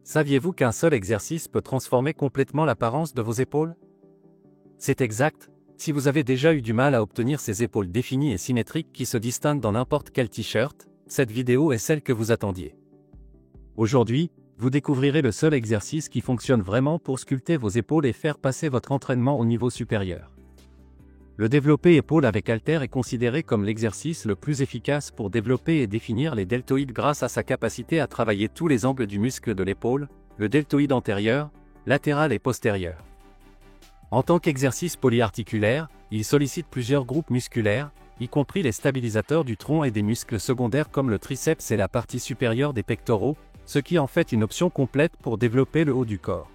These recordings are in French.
Saviez-vous qu'un seul exercice peut transformer complètement l'apparence de vos épaules? C'est exact, si vous avez déjà eu du mal à obtenir ces épaules définies et symétriques qui se distinguent dans n'importe quel t-shirt, cette vidéo est celle que vous attendiez. Aujourd'hui, vous découvrirez le seul exercice qui fonctionne vraiment pour sculpter vos épaules et faire passer votre entraînement au niveau supérieur. Le développé épaule avec haltère est considéré comme l'exercice le plus efficace pour développer et définir les deltoïdes grâce à sa capacité à travailler tous les angles du muscle de l'épaule, le deltoïde antérieur, latéral et postérieur. En tant qu'exercice polyarticulaire, il sollicite plusieurs groupes musculaires, y compris les stabilisateurs du tronc et des muscles secondaires comme le triceps et la partie supérieure des pectoraux, ce qui en fait une option complète pour développer le haut du corps.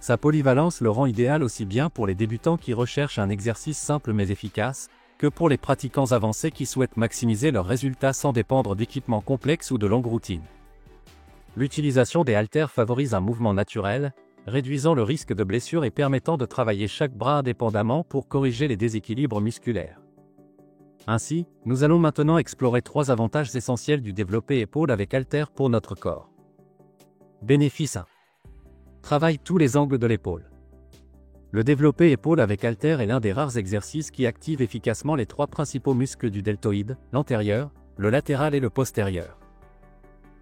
Sa polyvalence le rend idéal aussi bien pour les débutants qui recherchent un exercice simple mais efficace, que pour les pratiquants avancés qui souhaitent maximiser leurs résultats sans dépendre d'équipements complexes ou de longues routines. L'utilisation des haltères favorise un mouvement naturel, réduisant le risque de blessure et permettant de travailler chaque bras indépendamment pour corriger les déséquilibres musculaires. Ainsi, nous allons maintenant explorer 3 avantages essentiels du développé épaule avec haltères pour notre corps. Bénéfice 1. Travaille tous les angles de l'épaule. Le développé épaule avec haltère est l'un des rares exercices qui active efficacement les 3 principaux muscles du deltoïde, l'antérieur, le latéral et le postérieur.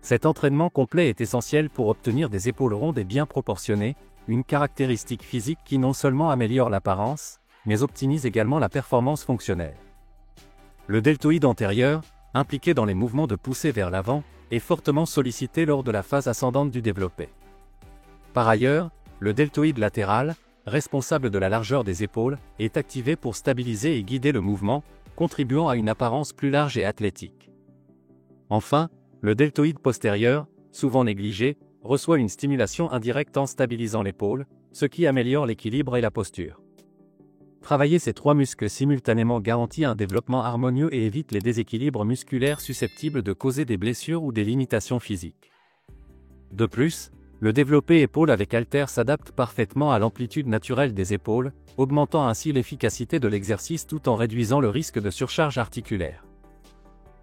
Cet entraînement complet est essentiel pour obtenir des épaules rondes et bien proportionnées, une caractéristique physique qui non seulement améliore l'apparence, mais optimise également la performance fonctionnelle. Le deltoïde antérieur, impliqué dans les mouvements de poussée vers l'avant, est fortement sollicité lors de la phase ascendante du développé. Par ailleurs, le deltoïde latéral, responsable de la largeur des épaules, est activé pour stabiliser et guider le mouvement, contribuant à une apparence plus large et athlétique. Enfin, le deltoïde postérieur, souvent négligé, reçoit une stimulation indirecte en stabilisant l'épaule, ce qui améliore l'équilibre et la posture. Travailler ces 3 muscles simultanément garantit un développement harmonieux et évite les déséquilibres musculaires susceptibles de causer des blessures ou des limitations physiques. De plus, le développé épaule avec haltère s'adapte parfaitement à l'amplitude naturelle des épaules, augmentant ainsi l'efficacité de l'exercice tout en réduisant le risque de surcharge articulaire.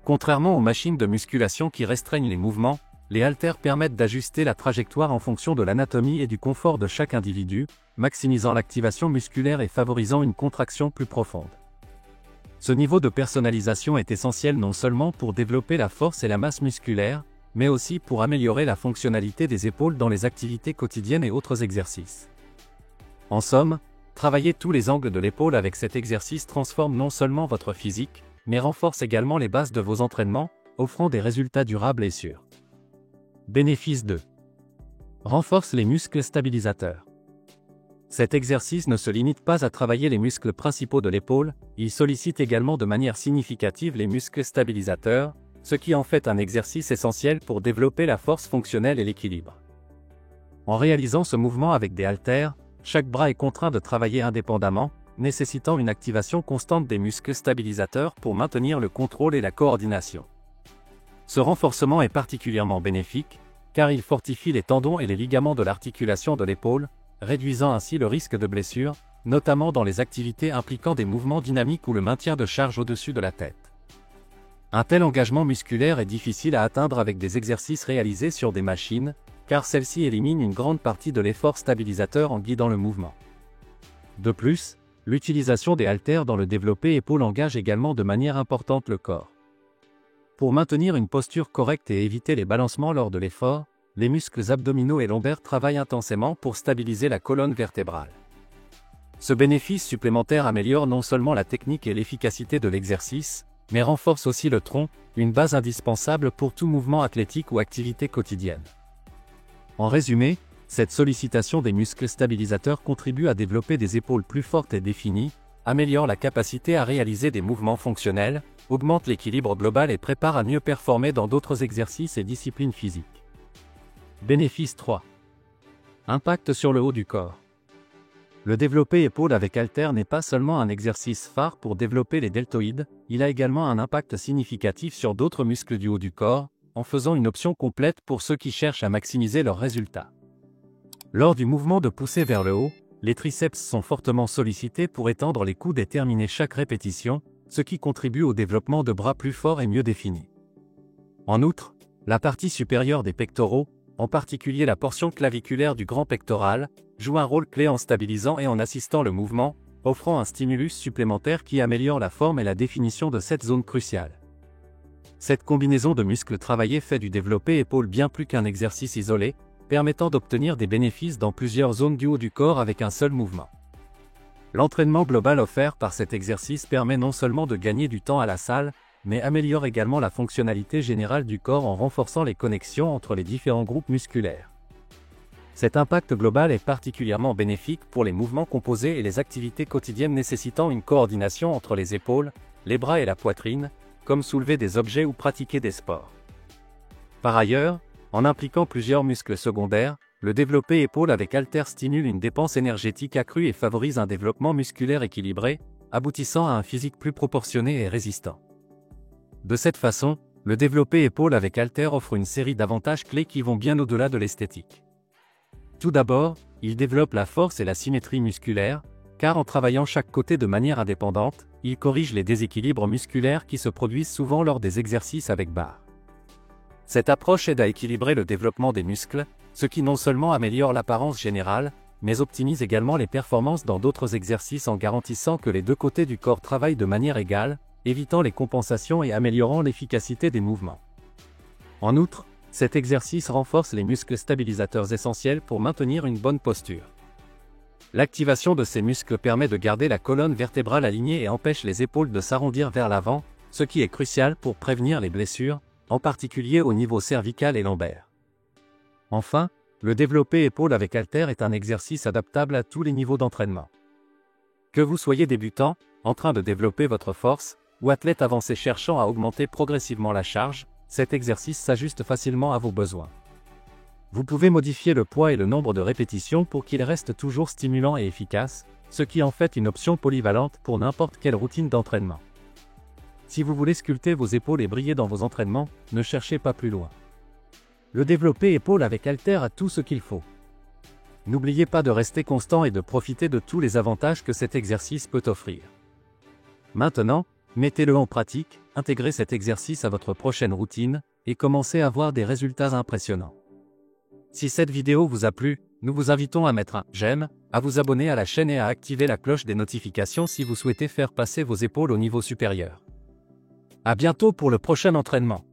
Contrairement aux machines de musculation qui restreignent les mouvements, les haltères permettent d'ajuster la trajectoire en fonction de l'anatomie et du confort de chaque individu, maximisant l'activation musculaire et favorisant une contraction plus profonde. Ce niveau de personnalisation est essentiel non seulement pour développer la force et la masse musculaire, mais aussi pour améliorer la fonctionnalité des épaules dans les activités quotidiennes et autres exercices. En somme, travailler tous les angles de l'épaule avec cet exercice transforme non seulement votre physique, mais renforce également les bases de vos entraînements, offrant des résultats durables et sûrs. Bénéfice 2. Renforce les muscles stabilisateurs. Cet exercice ne se limite pas à travailler les muscles principaux de l'épaule, il sollicite également de manière significative les muscles stabilisateurs, ce qui en fait un exercice essentiel pour développer la force fonctionnelle et l'équilibre. En réalisant ce mouvement avec des haltères, chaque bras est contraint de travailler indépendamment, nécessitant une activation constante des muscles stabilisateurs pour maintenir le contrôle et la coordination. Ce renforcement est particulièrement bénéfique, car il fortifie les tendons et les ligaments de l'articulation de l'épaule, réduisant ainsi le risque de blessure, notamment dans les activités impliquant des mouvements dynamiques ou le maintien de charge au-dessus de la tête. Un tel engagement musculaire est difficile à atteindre avec des exercices réalisés sur des machines, car celles-ci éliminent une grande partie de l'effort stabilisateur en guidant le mouvement. De plus, l'utilisation des haltères dans le développé épaule engage également de manière importante le corps. Pour maintenir une posture correcte et éviter les balancements lors de l'effort, les muscles abdominaux et lombaires travaillent intensément pour stabiliser la colonne vertébrale. Ce bénéfice supplémentaire améliore non seulement la technique et l'efficacité de l'exercice, mais renforce aussi le tronc, une base indispensable pour tout mouvement athlétique ou activité quotidienne. En résumé, cette sollicitation des muscles stabilisateurs contribue à développer des épaules plus fortes et définies, améliore la capacité à réaliser des mouvements fonctionnels, augmente l'équilibre global et prépare à mieux performer dans d'autres exercices et disciplines physiques. Bénéfice 3. Impact sur le haut du corps. Le développé épaule avec haltère n'est pas seulement un exercice phare pour développer les deltoïdes, il a également un impact significatif sur d'autres muscles du haut du corps, en faisant une option complète pour ceux qui cherchent à maximiser leurs résultats. Lors du mouvement de poussée vers le haut, les triceps sont fortement sollicités pour étendre les coudes et terminer chaque répétition, ce qui contribue au développement de bras plus forts et mieux définis. En outre, la partie supérieure des pectoraux, en particulier la portion claviculaire du grand pectoral, joue un rôle clé en stabilisant et en assistant le mouvement, offrant un stimulus supplémentaire qui améliore la forme et la définition de cette zone cruciale. Cette combinaison de muscles travaillés fait du développé épaule bien plus qu'un exercice isolé, permettant d'obtenir des bénéfices dans plusieurs zones du haut du corps avec un seul mouvement. L'entraînement global offert par cet exercice permet non seulement de gagner du temps à la salle, mais améliore également la fonctionnalité générale du corps en renforçant les connexions entre les différents groupes musculaires. Cet impact global est particulièrement bénéfique pour les mouvements composés et les activités quotidiennes nécessitant une coordination entre les épaules, les bras et la poitrine, comme soulever des objets ou pratiquer des sports. Par ailleurs, en impliquant plusieurs muscles secondaires, le développé épaule avec haltère stimule une dépense énergétique accrue et favorise un développement musculaire équilibré, aboutissant à un physique plus proportionné et résistant. De cette façon, le développé épaule avec haltère offre une série d'avantages clés qui vont bien au-delà de l'esthétique. Tout d'abord, il développe la force et la symétrie musculaire, car en travaillant chaque côté de manière indépendante, il corrige les déséquilibres musculaires qui se produisent souvent lors des exercices avec barre. Cette approche aide à équilibrer le développement des muscles, ce qui non seulement améliore l'apparence générale, mais optimise également les performances dans d'autres exercices en garantissant que les deux côtés du corps travaillent de manière égale, évitant les compensations et améliorant l'efficacité des mouvements. En outre, cet exercice renforce les muscles stabilisateurs essentiels pour maintenir une bonne posture. L'activation de ces muscles permet de garder la colonne vertébrale alignée et empêche les épaules de s'arrondir vers l'avant, ce qui est crucial pour prévenir les blessures, en particulier au niveau cervical et lombaire. Enfin, le développé épaule avec haltère est un exercice adaptable à tous les niveaux d'entraînement. Que vous soyez débutant, en train de développer votre force, ou athlète avancé cherchant à augmenter progressivement la charge, cet exercice s'ajuste facilement à vos besoins. Vous pouvez modifier le poids et le nombre de répétitions pour qu'il reste toujours stimulant et efficace, ce qui en fait une option polyvalente pour n'importe quelle routine d'entraînement. Si vous voulez sculpter vos épaules et briller dans vos entraînements, ne cherchez pas plus loin. Le développé épaule avec haltère a tout ce qu'il faut. N'oubliez pas de rester constant et de profiter de tous les avantages que cet exercice peut offrir. Maintenant, mettez-le en pratique, intégrez cet exercice à votre prochaine routine, et commencez à voir des résultats impressionnants. Si cette vidéo vous a plu, nous vous invitons à mettre un « j'aime », à vous abonner à la chaîne et à activer la cloche des notifications si vous souhaitez faire passer vos épaules au niveau supérieur. À bientôt pour le prochain entraînement.